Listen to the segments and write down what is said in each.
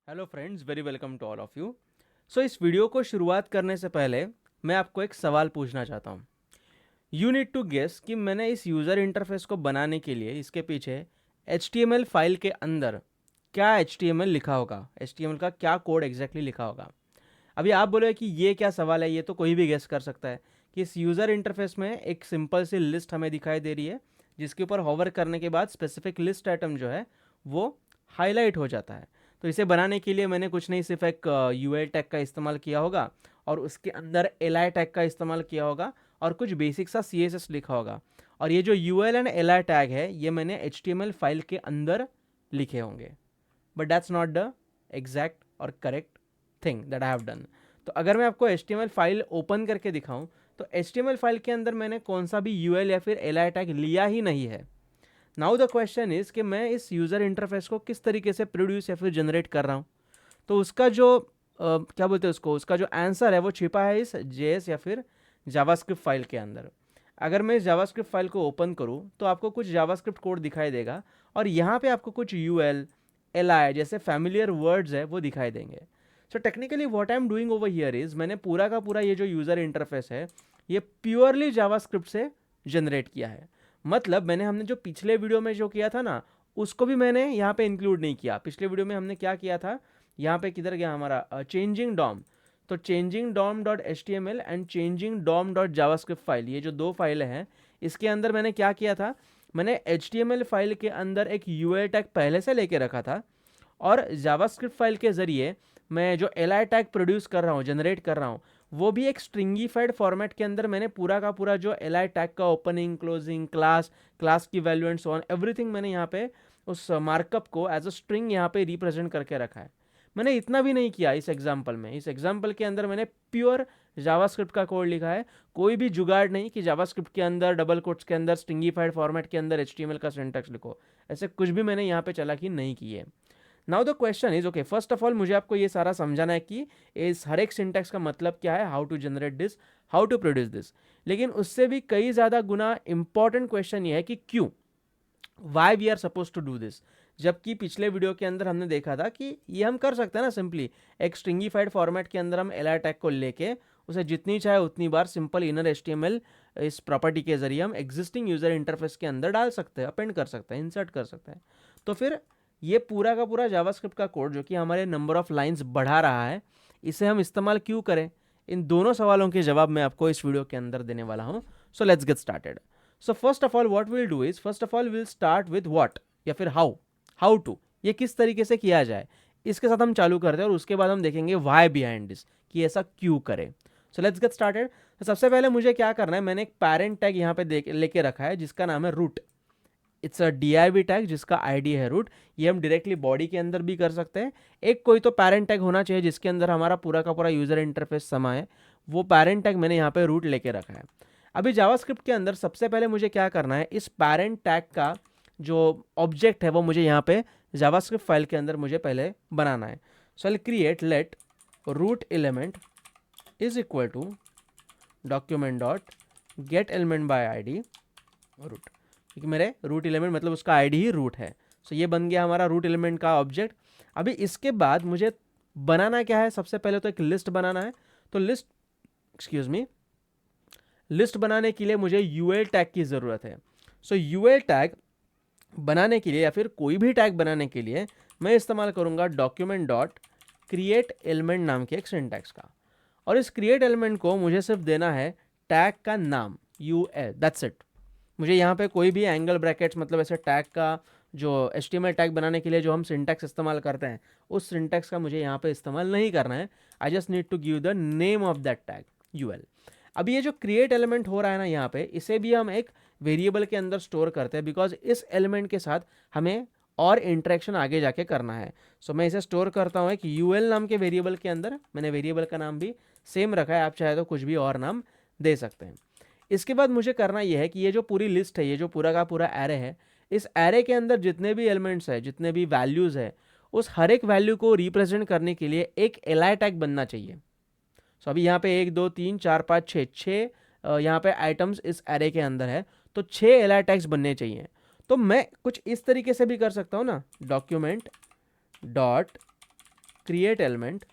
Hello friends, very welcome to all of you. So इस video को शुरुआत करने से पहले मैं आपको एक सवाल पूछना चाहता हूँ। यू नीड टू गेस कि मैंने इस यूज़र इंटरफेस को बनाने के लिए इसके पीछे HTML फाइल के अंदर क्या HTML लिखा होगा, HTML का क्या कोड एग्जैक्टली लिखा होगा। अभी आप बोले कि ये क्या सवाल है, ये तो कोई भी गेस कर सकता है कि इस यूज़र इंटरफेस में एक सिंपल सी लिस्ट हमें दिखाई दे रही है, जिसके ऊपर होवर करने के बाद स्पेसिफिक लिस्ट आइटम जो है वो हाईलाइट हो जाता है। तो इसे बनाने के लिए मैंने कुछ नहीं, सिर्फ एक UL टैग का इस्तेमाल किया होगा और उसके अंदर LI टैग का इस्तेमाल किया होगा और कुछ बेसिक सा CSS लिखा होगा। और ये जो UL एंड LI टैग है ये मैंने HTML फाइल के अंदर लिखे होंगे। But that's not the exact और correct thing that I have done. तो अगर मैं आपको HTML फाइल ओपन करके दिखाऊं तो HTML फाइल के अंदर मैंने कौन सा भी UL या फिर LI टैग लिया ही नहीं है। नाउ द क्वेश्चन इज कि मैं इस यूज़र इंटरफेस को किस तरीके से प्रोड्यूस या फिर जनरेट कर रहा हूँ। तो उसका जो क्या बोलते हैं उसको, उसका जो आंसर है वो छिपा है इस JS या फिर जावास्क्रिप्ट फाइल के अंदर। अगर मैं इस जावास्क्रिप्ट फाइल को ओपन करूँ तो आपको कुछ जावास्क्रिप्ट कोड दिखाई देगा और यहाँ पे आपको कुछ UL LI जैसे फैमिलियर वर्ड्स है वो दिखाई देंगे। So technically what I am doing over here is मैंने पूरा का पूरा ये जो यूज़र इंटरफेस है ये प्योरली जावास्क्रिप्ट से जनरेट किया है। मतलब हमने जो पिछले वीडियो में जो किया था ना, उसको भी मैंने यहाँ पे इंक्लूड नहीं किया। पिछले वीडियो में हमने क्या किया था, यहाँ पे किधर गया हमारा चेंजिंग डॉम। तो changing DOM dot H T M L and changing DOM dot JavaScript file, ये जो दो फाइलें हैं, इसके अंदर मैंने क्या किया था, मैंने H T M L file के अंदर एक यूआई टैग पहले से लेके रखा था और जावास्क्रिप्ट फाइल के ज़रिए मैं जो एल आई टैग प्रोड्यूस कर रहा हूँ, जनरेट कर रहा हूँ, वो भी एक स्ट्रिंगीफाइड फॉर्मेट के अंदर मैंने पूरा का पूरा जो एल आई टैग का ओपनिंग, क्लोजिंग, क्लास, क्लास की value and so on everything मैंने यहाँ पे उस मार्कअप को एज अ स्ट्रिंग यहाँ पे रिप्रेजेंट करके रखा है। मैंने इतना भी नहीं किया इस एग्जाम्पल में। इस एग्जाम्पल के अंदर मैंने प्योर जावास्क्रिप्ट का कोड लिखा है। कोई भी जुगाड़ नहीं कि जावास्क्रिप्ट के अंदर डबल कोट्स के अंदर स्ट्रिंगीफाइड फॉर्मेट के अंदर HTML का सिंटैक्स लिखो, ऐसे कुछ भी मैंने यहाँ पे चालाकी नहीं की है। Now the question is okay, first of all मुझे आपको ये सारा समझाना है कि इस हर एक सिंटैक्स का मतलब क्या है, how to generate this, how to produce this. लेकिन उससे भी कई ज़्यादा गुना इंपॉर्टेंट क्वेश्चन ये है कि क्यों, why we are suppose to do this. जबकि पिछले वीडियो के अंदर हमने देखा था कि ये हम कर सकते हैं ना, सिंपली एक स्ट्रिंगीफाइड फॉर्मेट के अंदर हम एल टैग को लेके उसे जितनी चाहे उतनी बार सिंपल इनर HTML इस प्रॉपर्टी के जरिए हम एग्जिस्टिंग यूजर इंटरफेस के अंदर डाल सकते हैं, अपेंड कर सकते हैं, इंसर्ट कर सकते हैं। तो फिर ये पूरा का पूरा जावास्क्रिप्ट का कोड जो कि हमारे नंबर ऑफ लाइंस बढ़ा रहा है, इसे हम इस्तेमाल क्यों करें, इन दोनों सवालों के जवाब मैं आपको इस वीडियो के अंदर देने वाला हूँ। So let's get started. So first of all what will do is, first of all will start with what या फिर हाउ, हाउ टू, ये किस तरीके से किया जाए, इसके साथ हम चालू करते हैं और उसके बाद हम देखेंगे वाई बिहाइंड दिस, कि ऐसा क्यों करें। So let's get started. तो सबसे पहले मुझे क्या करना है, मैंने एक पैरेंट टैग यहाँ पे लेके रखा है जिसका नाम है root. It's a div tag जिसका आईडी है रूट। ये हम डायरेक्टली बॉडी के अंदर भी कर सकते हैं। एक कोई तो पैरेंट टैग होना चाहिए जिसके अंदर हमारा पूरा का पूरा यूजर इंटरफेस समाये, वो पैरेंट टैग मैंने यहाँ पे रूट लेके रखा है। अभी जावास्क्रिप्ट के अंदर सबसे पहले मुझे क्या करना है, इस पैरेंट टैग का जो ऑब्जेक्ट है वो मुझे यहाँ पे जावास्क्रिप्ट फाइल के अंदर मुझे पहले बनाना है। So I create let root element is equal to document dot get element by ID root, क्योंकि मेरे रूट एलिमेंट मतलब उसका आईडी ही रूट है। सो ये बन गया हमारा रूट एलिमेंट का ऑब्जेक्ट। अभी इसके बाद मुझे बनाना क्या है, सबसे पहले तो एक लिस्ट बनाना है। तो लिस्ट, एक्सक्यूज मी, लिस्ट बनाने के लिए मुझे यूएल टैग की ज़रूरत है। सो यूएल टैग बनाने के लिए या फिर कोई भी टैग बनाने के लिए मैं इस्तेमाल करूंगा डॉक्यूमेंट डॉट क्रिएट एलिमेंट नाम के एक सिंटैक्स का। और इस क्रिएट एलिमेंट को मुझे सिर्फ देना है टैग का नाम UL, दैट्स इट। मुझे यहाँ पे कोई भी एंगल ब्रैकेट्स मतलब ऐसे टैग का जो HTML टैग बनाने के लिए जो हम सिंटैक्स इस्तेमाल करते हैं उस सिंटैक्स का मुझे यहाँ पे इस्तेमाल नहीं करना है। I just need to give the name of that tag UL। अभी ये जो क्रिएट एलिमेंट हो रहा है ना यहाँ पे, इसे भी हम एक वेरिएबल के अंदर स्टोर करते हैं बिकॉज इस एलिमेंट के साथ हमें और इंटरेक्शन आगे जाके करना है। सो मैं इसे स्टोर करता हूँ एक UL नाम के वेरिएबल के अंदर। मैंने वेरिएबल का नाम भी सेम रखा है, आप चाहे तो कुछ भी और नाम दे सकते हैं। इसके बाद मुझे करना यह है कि ये जो पूरी लिस्ट है, ये जो पूरा का पूरा एरे है, इस एरे के अंदर जितने भी एलिमेंट्स है, जितने भी वैल्यूज़ है, उस हर एक वैल्यू को रिप्रेजेंट करने के लिए एक एलाई टैग बनना चाहिए। सो अभी यहाँ पे 1 2 3 4 5 6 6 यहाँ पे आइटम्स इस एरे के अंदर है, तो 6 एलाई टैग्स बनने चाहिए। तो मैं कुछ इस तरीके से भी कर सकता हूँ ना, डॉक्यूमेंट डॉट क्रिएट एलिमेंट,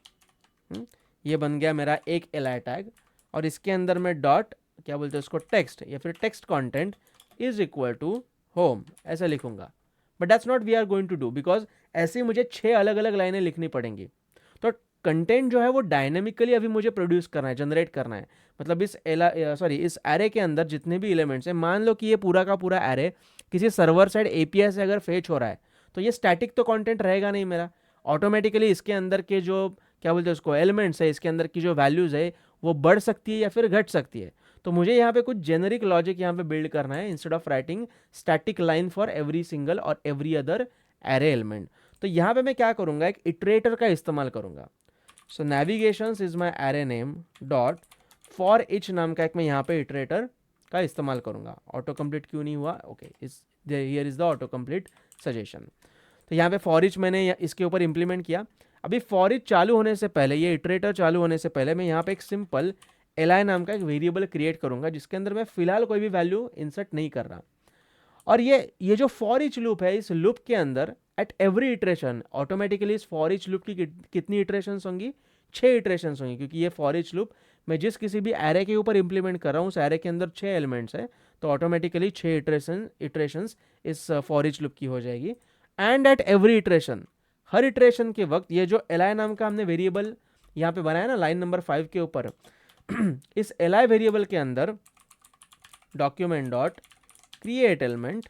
ये बन गया मेरा एक li टैग, और इसके अंदर मैं डॉट क्या बोलते हैं उसको, टेक्स्ट या फिर text content is equal to home ऐसा लिखूंगा। But that's not we are going to do, because ऐसे ही मुझे 6 अलग अलग लाइनें लिखनी पड़ेंगी। तो कंटेंट जो है वो डायनेमिकली अभी मुझे प्रोड्यूस करना है, जनरेट करना है। मतलब इस इस एरे के अंदर जितने भी एलिमेंट्स हैं, मान लो कि ये पूरा का पूरा एरे किसी सर्वर साइड एपीआई से अगर फेच हो रहा है, तो ये स्टैटिक तो कंटेंट रहेगा नहीं मेरा। ऑटोमेटिकली इसके अंदर के जो क्या बोलते हैं उसको एलिमेंट्स है, इसके अंदर की जो वैल्यूज़ है वो बढ़ सकती है या फिर घट सकती है। तो मुझे यहाँ पे कुछ जेनरिक लॉजिक यहाँ पे बिल्ड करना है, instead of writing static line for every single और एवरी अदर एरे एलिमेंट। तो यहाँ पे मैं क्या करूँगा, एक इटरेटर का इस्तेमाल करूँगा। So navigations is my array name dot for each नाम का एक मैं यहाँ पे इटरेटर का इस्तेमाल करूँगा। ऑटो कंप्लीट क्यों नहीं हुआ, okay, here is the auto complete suggestion. तो यहाँ पे फॉर इच मैंने इसके ऊपर इंप्लीमेंट किया। अभी फॉर इच चालू होने से पहले, ये इटरेटर चालू होने से पहले, मैं यहाँ पे एक सिंपल li नाम का एक वेरिएबल क्रिएट करूँगा, जिसके अंदर मैं फिलहाल कोई भी वैल्यू इंसर्ट नहीं कर रहा। और ये जो फॉर इच लूप है, इस लूप के अंदर एट एवरी इटरेशन ऑटोमेटिकली इस फॉर इच लूप की कितनी इटरेशंस होंगी, 6 इटरेशंस होंगी, क्योंकि ये फॉर इच लूप मैं जिस किसी भी एरे के ऊपर इंप्लीमेंट कर रहा हूँ, उस एरे के अंदर 6 एलिमेंट्स है, तो ऑटोमेटिकली 6 इटरेशंस इस फॉर इच लूप की हो जाएगी। And eight every iteration, her iteration के वक्त, ये जो li नाम का हमने वेरिएबल यहाँ पे बनाया ना लाइन नंबर 5 के ऊपर, इस li वेरिएबल के अंदर डॉक्यूमेंट डॉट क्रिएट एलिमेंट,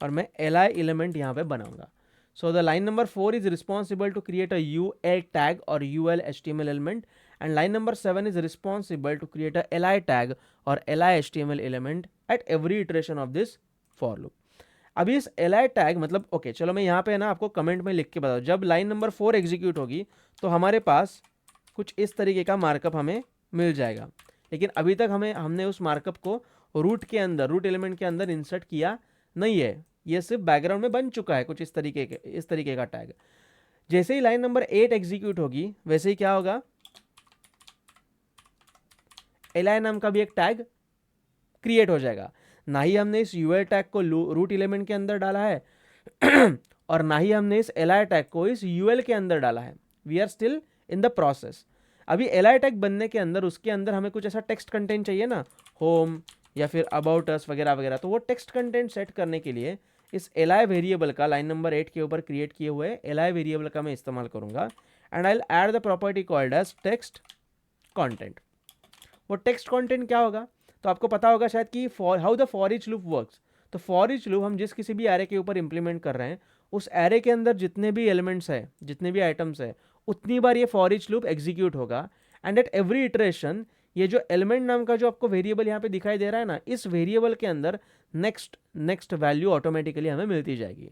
और मैं li एलिमेंट यहाँ पे बनाऊंगा। So the line number 4 is responsible to create a ul tag और ul html element, and line number 7 is responsible to create a li tag और li html element at every iteration of this for loop. अभी इस li tag मतलब okay, चलो मैं यहाँ पे ना आपको कमेंट में लिख के बताऊँ, जब लाइन नंबर 4 एग्जीक्यूट होगी तो हमारे पास कुछ इस तरीके का मार्कअप हमें मिल जाएगा। लेकिन अभी तक हमने उस मार्कअप को रूट के अंदर, रूट एलिमेंट के अंदर इंसर्ट किया नहीं है, ये सिर्फ बैकग्राउंड में बन चुका है कुछ इस तरीके का टैग। जैसे ही लाइन नंबर 8 एग्जीक्यूट होगी, वैसे ही क्या होगा, li नाम का भी एक टैग क्रिएट हो जाएगा। ना ही हमने इस ul टैग को रूट एलिमेंट के अंदर डाला है और ना ही हमने इस li टैग को इस ul के अंदर डाला है। We are still in the process. अभी li टैग बनने के अंदर, उसके अंदर हमें कुछ ऐसा टेक्स्ट कंटेंट चाहिए ना, होम या फिर अबाउट अस वगैरह वगैरह। तो वो टेक्स्ट कंटेंट सेट करने के लिए इस li वेरिएबल का, लाइन नंबर 8 के ऊपर क्रिएट किए हुए li वेरिएबल का मैं इस्तेमाल करूंगा। And I will add the property called as text content. वो टेक्स्ट कंटेंट क्या होगा, तो आपको पता होगा शायद कि how the for each loop works. तो फॉर इच लूप हम जिस किसी भी एरे के ऊपर इंप्लीमेंट कर रहे हैं, उस एरे के अंदर जितने भी एलिमेंट्स है, जितने भी आइटम्स है, उतनी बार ये फॉर इच लूप एग्जीक्यूट होगा। एंड एट एवरी इटरेशन, ये जो एलिमेंट नाम का जो आपको वेरिएबल यहाँ पे दिखाई दे रहा है ना, इस वेरिएबल के अंदर नेक्स्ट वैल्यू ऑटोमेटिकली हमें मिलती जाएगी।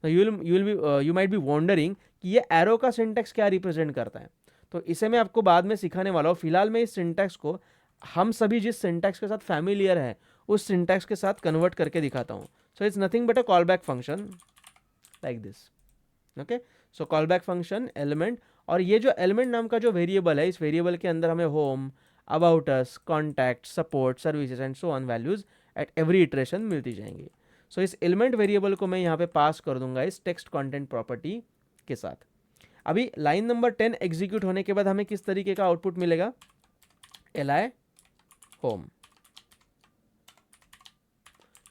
तो यू माइट बी वॉन्डरिंग कि ये एरो का सिंटैक्स क्या रिप्रेजेंट करता है। तो इसे मैं आपको बाद में सिखाने वाला हूँ। फिलहाल मैं इस सिंटैक्स को, हम सभी जिस सिंटैक्स के साथ फैमिलियर है, उस सिंटैक्स के साथ कन्वर्ट करके दिखाता हूँ। So it's nothing but a call back function like this. Okay, so call back function element, और ये जो एलिमेंट नाम का जो वेरिएबल है, इस वेरिएबल के अंदर हमें home, about us, contact, support, services and so on values eight every iteration मिलती जाएंगी। सो इस एलिमेंट वेरिएबल को मैं यहाँ पे पास कर दूंगा इस टेक्स्ट कंटेंट प्रॉपर्टी के साथ। अभी लाइन नंबर 10 एग्जीक्यूट होने के बाद हमें किस तरीके का आउटपुट मिलेगा, li होम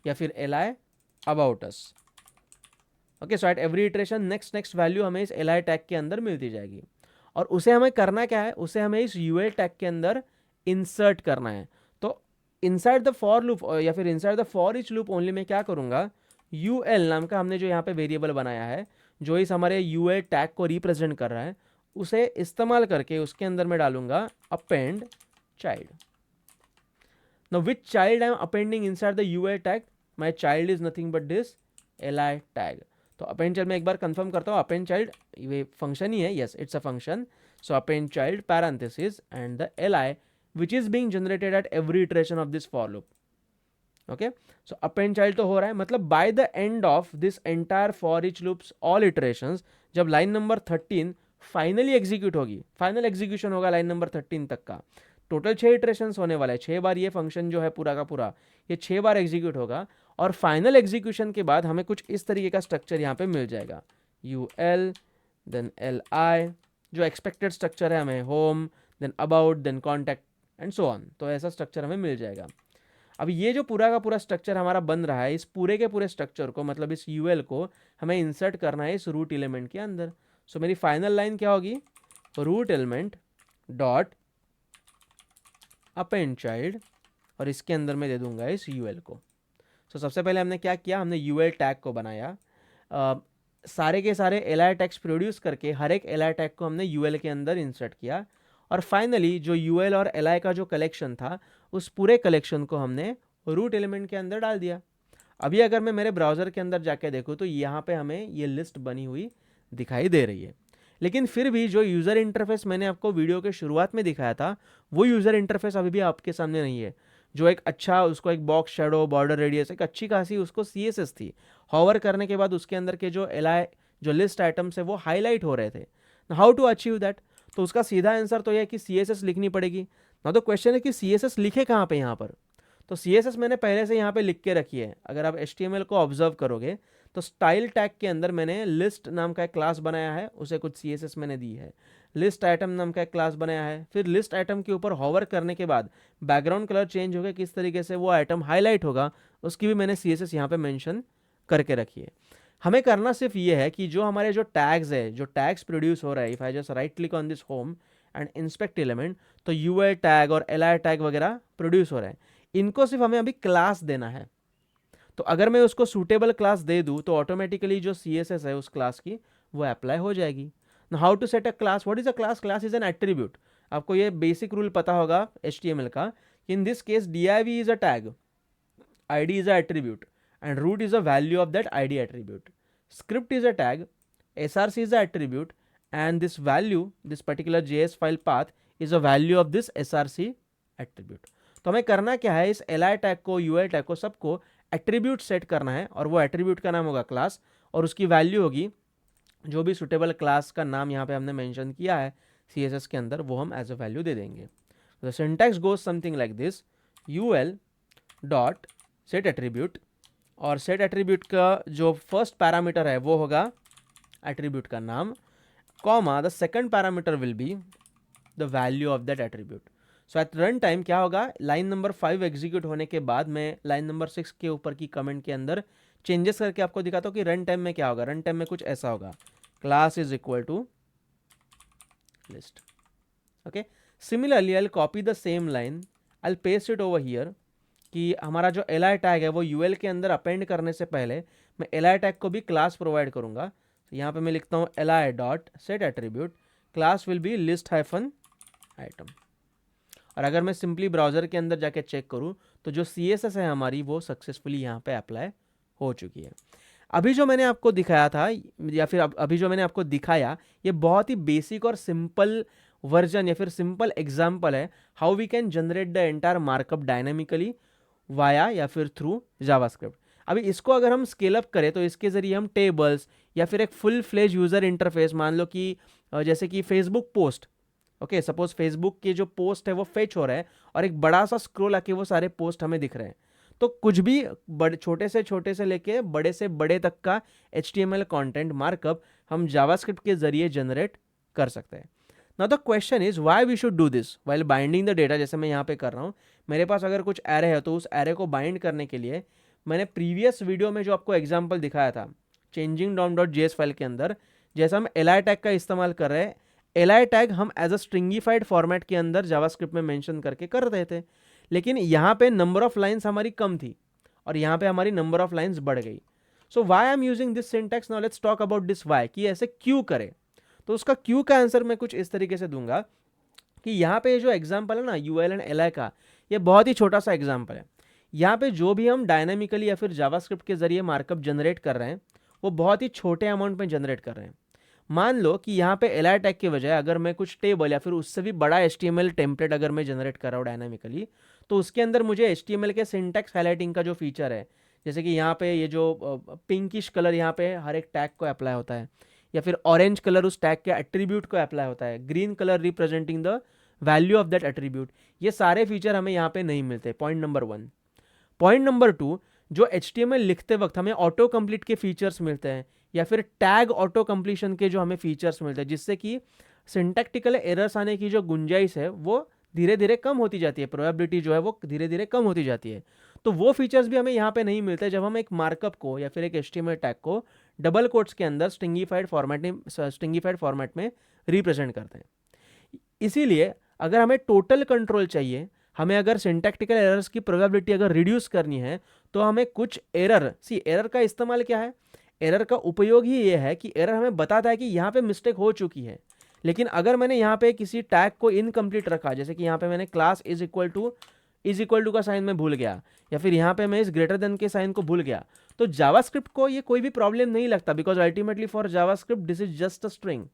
या फिर li about us. Okay, so eight every iteration next value हमें इस li टैग के अंदर मिलती जाएगी। और उसे हमें करना क्या है, उसे हमें इस ul टैग के अंदर इंसर्ट करना है। तो इनसाइड द फॉर लूप या फिर inside the for each loop only मैं क्या करूंगा, ul नाम का हमने जो यहाँ पे वेरिएबल बनाया है, जो इस हमारे ul टैग को रिप्रेजेंट कर रहा है, उसे इस्तेमाल करके उसके अंदर मैं डालूंगा append child. Now which child I am appending inside the ul tag? My child is nothing but this li tag. तो append child मैं एक बार कंफर्म करता हूँ, append child ये फंक्शन ही है, yes it's a function. So append child parenthesis and the li which is being generated at every iteration of this for loop. Okay, so append child तो हो रहा है, मतलब by the end of this entire for each loops all iterations, जब line number 13 finally execute होगी, final execution होगा line number 13 तक का, टोटल 6 इटरेशंस होने वाले हैं, 6 बार ये फंक्शन जो है पूरा का पूरा ये 6 बार एग्जीक्यूट होगा। और फाइनल एग्जीक्यूशन के बाद हमें कुछ इस तरीके का स्ट्रक्चर यहाँ पे मिल जाएगा, ul देन li, जो एक्सपेक्टेड स्ट्रक्चर है हमें home, then about, then contact and so on. तो ऐसा स्ट्रक्चर हमें मिल जाएगा। अब ये जो पूरा का पूरा स्ट्रक्चर हमारा बन रहा है, इस पूरे के पूरे स्ट्रक्चर को, मतलब इस यूएल को हमें इंसर्ट करना है इस रूट एलिमेंट के अंदर। सो मेरी फाइनल लाइन क्या होगी, root element dot append child, और इसके अंदर मैं दे दूंगा इस यूएल को। सो सबसे पहले हमने क्या किया, हमने यूएल टैग को बनाया, सारे के सारे एलआई टैग्स प्रोड्यूस करके हर एक एलआई टैग को हमने यूएल के अंदर इंसर्ट किया, और फाइनली जो यूएल और एलआई का जो कलेक्शन था उस पूरे कलेक्शन को हमने रूट एलिमेंट के अंदर डाल दिया। अभी अगर मैं मेरे ब्राउज़र के अंदर जाके देखूँ तो यहाँ पे हमें ये लिस्ट बनी हुई दिखाई दे रही है, लेकिन फिर भी जो यूज़र इंटरफेस मैंने आपको वीडियो के शुरुआत में दिखाया था वो यूज़र इंटरफेस अभी भी आपके सामने नहीं है। जो एक अच्छा, उसको एक बॉक्स शेडो, बॉर्डर रेडियस, एक अच्छी खासी उसको CSS थी। हॉवर करने के बाद उसके अंदर के जो एलआई, जो लिस्ट आइटम्स है वो हाईलाइट हो रहे थे। How to achieve that? तो उसका सीधा आंसर तो यह है कि CSS लिखनी पड़ेगी ना। तो क्वेश्चन है कि CSS लिखे कहाँ पे यहाँ पर? तो CSS मैंने पहले से यहाँ पे लिख के रखी है। अगर आप HTML को ऑब्जर्व करोगे तो स्टाइल टैग के अंदर मैंने लिस्ट नाम का एक क्लास बनाया है, उसे कुछ CSS मैंने दी है। लिस्ट आइटम नाम का एक क्लास बनाया है, फिर लिस्ट आइटम के ऊपर हॉवर करने के बाद बैकग्राउंड कलर चेंज होगा, किस तरीके से वो आइटम हाईलाइट होगा उसकी भी मैंने CSS यहाँ पे मेंशन करके रखी है। हमें करना सिर्फ ये है कि जो हमारे जो टैग्स है, जो टैग्स प्रोड्यूस हो रहा है, if I just right click on this home and inspect element, तो यूआई टैग और एलआई टैग वगैरह प्रोड्यूस हो रहे हैं, इनको सिर्फ हमें अभी क्लास देना है। तो अगर मैं उसको सूटेबल क्लास दे दूं तो ऑटोमेटिकली जो CSS है उस क्लास की वो अप्लाई हो जाएगी। How to set a class, what is a class? Class is an attribute. आपको ये बेसिक रूल पता होगा HTML का, in this case div is a tag, id is a attribute, and root is a value of that id attribute. Script is a tag, src is a attribute, and this value, this particular JS file path is a value of this src attribute. तो हमें करना क्या है, इस li tag को, ui tag को, सबको attribute set करना है, और वो एट्रीब्यूट का नाम होगा क्लास, और उसकी वैल्यू होगी जो भी सुटेबल क्लास का नाम यहाँ पे हमने मेंशन किया है CSS के अंदर, वो हम एज अ वैल्यू दे देंगे। The syntax goes something like this, ul dot set attribute, और सेट एट्रीब्यूट का जो फर्स्ट पैरामीटर है वो होगा एट्रीब्यूट का नाम, comma the second parameter will be the value of that attribute. So at run time क्या होगा, लाइन नंबर 5 एग्जीक्यूट होने के बाद मैं लाइन नंबर 6 के ऊपर की कमेंट के अंदर चेंजेस करके आपको दिखाता हूँ कि रन टाइम में क्या होगा। रन टाइम में कुछ ऐसा होगा, class is equal to list. Okay, similarly I will copy the same line, I will paste it over here, कि हमारा जो एलआई टैग है वो यूएल के अंदर अपेंड करने से पहले मैं एलआई टैग को भी क्लास प्रोवाइड करूंगा। तो यहाँ पे मैं लिखता हूँ LI dot set attribute, class will be list hyphen item. और अगर मैं सिंपली ब्राउजर के अंदर जाके चेक करूँ तो जो CSS है हमारी वो सक्सेसफुली यहाँ पे अप्लाई हो चुकी है। अभी जो मैंने आपको दिखाया था, या फिर अभी जो मैंने आपको दिखाया, ये बहुत ही बेसिक और सिंपल वर्जन या फिर सिंपल एग्जाम्पल है how we can generate the entire markup dynamically via या फिर थ्रू जावास्क्रिप्ट। अभी इसको अगर हम स्केल अप करें तो इसके ज़रिए हम टेबल्स या फिर एक फुल फ्लेज यूज़र इंटरफेस, मान लो कि जैसे कि Facebook post, okay, suppose Facebook के जो पोस्ट है वो फेच हो रहा है और एक बड़ा सा स्क्रॉल आके वो सारे पोस्ट हमें दिख रहे हैं, तो कुछ भी बड़े छोटे से लेके बड़े से बड़े तक का HTML कंटेंट मार्कअप हम जावास्क्रिप्ट के जरिए जनरेट कर सकते हैं। Now the question is why we should do this while binding the data, जैसे मैं यहाँ पे कर रहा हूँ। मेरे पास अगर कुछ एरे है तो उस एरे को बाइंड करने के लिए मैंने प्रीवियस वीडियो में जो आपको एग्जाम्पल दिखाया था changing DOM dot JS file के अंदर, जैसे हम एलआई टैग का इस्तेमाल कर रहे हैं, एलआई टैग हम एज अ स्ट्रिंगिफाइड फॉर्मेट के अंदर जावास्क्रिप्ट में मेंशन करके कर रहे थे, लेकिन यहाँ पे नंबर ऑफ लाइन्स हमारी कम थी और यहाँ पे हमारी नंबर ऑफ लाइन्स बढ़ गई। So why I am using this syntax, now let's talk about this why, कि ऐसे क्यों करें। तो उसका क्यों का आंसर मैं कुछ इस तरीके से दूंगा कि यहाँ पे जो एग्जाम्पल है ना यूएल एंड एलआई का, ये बहुत ही छोटा सा एग्जाम्पल है। यहाँ पे जो भी हम डायनामिकली या फिर जावास्क्रिप्ट के जरिए मार्कअप जनरेट कर रहे हैं वो बहुत ही छोटे अमाउंट में जनरेट कर रहे हैं। मान लो कि यहाँ पे एलआई टैग के बजाय अगर मैं कुछ टेबल या फिर उससे भी बड़ा HTML टेम्पलेट अगर मैं जनरेट कर रहा हूँ डायनामिकली, तो उसके अंदर मुझे HTML के सिंटैक्स हाईलाइटिंग का जो फीचर है, जैसे कि यहाँ पे ये जो पिंकिश कलर यहाँ पे हर एक टैग को अप्लाई होता है, या फिर ऑरेंज कलर उस टैग के एट्रीब्यूट को अप्लाई होता है, green colour representing the value of that attribute, ये सारे फीचर हमें यहाँ पे नहीं मिलते। Point number 1। पॉइंट नंबर 2, जो HTML लिखते वक्त हमें ऑटो कंप्लीट के फीचर्स मिलते हैं, या फिर टैग ऑटो कंप्लीशन के जो हमें फीचर्स मिलते हैं, जिससे कि सिंटैक्टिकल एरर्स आने की जो गुंजाइश है वो धीरे धीरे कम होती जाती है, प्रोबेबिलिटी जो है वो धीरे धीरे कम होती जाती है। तो वो फीचर्स भी हमें यहाँ पे नहीं मिलते जब हम एक मार्कअप को या फिर एक HTML टैग को डबल कोट्स के अंदर स्ट्रिंगिफाइड फॉर्मेट में रिप्रेजेंट करते हैं। इसीलिए अगर हमें टोटल कंट्रोल चाहिए, हमें अगर सिंटैक्टिकल एरर्स की प्रोबेबिलिटी अगर रिड्यूस करनी है, तो हमें कुछ एरर का इस्तेमाल क्या है, एरर का उपयोग ही ये है कि एरर हमें बताता है कि यहाँ पे मिस्टेक हो चुकी है। लेकिन अगर मैंने यहाँ पे किसी टैग को इनकम्प्लीट रखा, जैसे कि यहाँ पे मैंने क्लास इज इक्वल टू का साइन में भूल गया, या फिर यहाँ पे मैं इस ग्रेटर देन के साइन को भूल गया, तो जावास्क्रिप्ट को ये कोई भी प्रॉब्लम नहीं लगता, because ultimately for JavaScript this is just a string.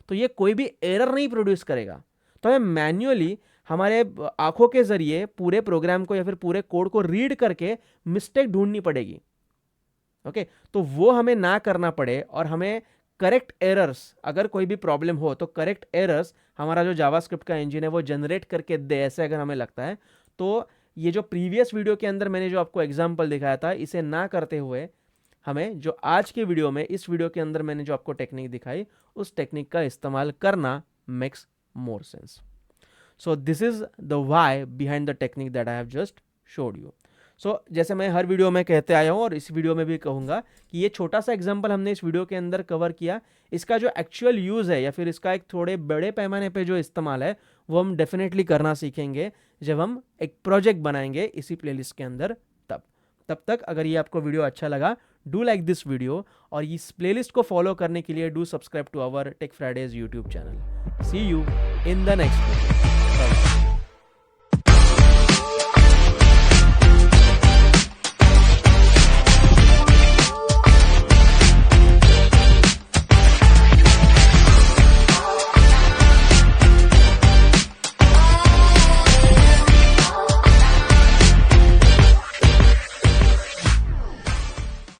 तो ये कोई भी एरर नहीं प्रोड्यूस करेगा। तो हमें मैन्युअली हमारे आंखों के जरिए पूरे प्रोग्राम को या फिर पूरे कोड को रीड करके मिस्टेक ढूंढनी पड़ेगी। ओके, तो वो हमें ना करना पड़े और हमें करेक्ट एरर्स, अगर कोई भी प्रॉब्लम हो तो करेक्ट एरर्स हमारा जो जावास्क्रिप्ट का इंजन है वो जनरेट करके दे, ऐसे अगर हमें लगता है, तो ये जो प्रीवियस वीडियो के अंदर मैंने जो आपको एग्जांपल दिखाया था, इसे ना करते हुए हमें जो आज के वीडियो में, इस वीडियो के अंदर मैंने जो आपको टेक्निक दिखाई, उस टेक्निक का इस्तेमाल करना makes more sense. So this is the why behind the technique that I have just showed you. So जैसे मैं हर वीडियो में कहते आया हूँ और इस वीडियो में भी कहूँगा कि ये छोटा सा एग्जांपल हमने इस वीडियो के अंदर कवर किया, इसका जो एक्चुअल यूज़ है या फिर इसका एक थोड़े बड़े पैमाने पे जो इस्तेमाल है वो हम डेफिनेटली करना सीखेंगे जब हम एक प्रोजेक्ट बनाएंगे इसी प्लेलिस्ट के अंदर। तब तक अगर ये आपको वीडियो अच्छा लगा, डू लाइक दिस वीडियो, और इस प्लेलिस्ट को फॉलो करने के लिए do subscribe to our Tech Fridays YouTube channel. See you in the next video.